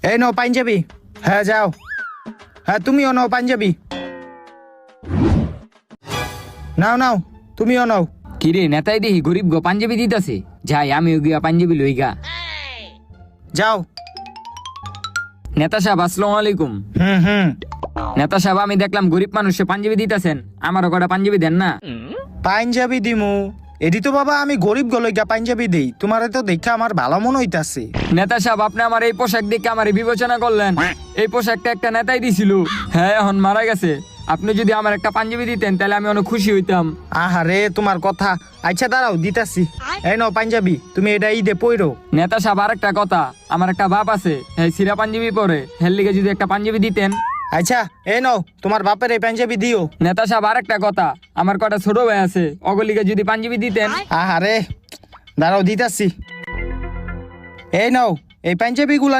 এই নাও পাঞ্জাবি। হ্যাঁ যাও। হ্যাঁ তুমিও নাও পাঞ্জাবি। নাও নাও, তুমিও নাও। কিরে নেতাই দেখি গরিব গো পাঞ্জাবি দিতেছে, যাই আমিও গিয়া পাঞ্জাবি লইগা। যাও। নেতা সাহেব আসসালামু আলাইকুম। হুম। নেতা সাহেব আমি দেখলাম গরিব মানুষে পাঞ্জাবি দিতেছেন, আমারও কটা পাঞ্জাবি দেন না। পাঞ্জাবি দিমু? এটি তো বাবা আমি গরিব গলইগা পাঞ্জাবি দেই, তোমারে তো দেখে আমার ভালো মনে হইতাছে। নেতা সাহেব আপনি আমার এই পোশাক দেখে আমার বিবেচনা করলেন। এই পোশাকটা একটা নেতাই দিছিল, হ্যাঁ এখন মারা গেছে। আপনি যদি আমার একটা পাঞ্জাবি দিতেন তাহলে আমি অনেক খুশি হইতাম। আহারে তোমার কথা। আচ্ছা দাঁড়াও দিতাছি। এই নাও পাঞ্জাবি, তুমি এটা ঈদে পইরো। নেতা সাহেব আর একটা কথা, আমার একটা বাপ আছে, হ্যাঁ সিরা পাঞ্জাবি পরে, হের লিগে যদি একটা পাঞ্জাবি দিতেন। আচ্ছা এই নাও তোমার বাপের এই পাঞ্জাবি দিও। নেতা সাহেব আর একটা কথা, আমার কটা ছোট ভাই আছে, অগলিগে যদি পাঞ্জাবি দিতেন। আহারে দাঁড়াও দিতাছি। এই নাও এই পাঞ্জাবি গুলা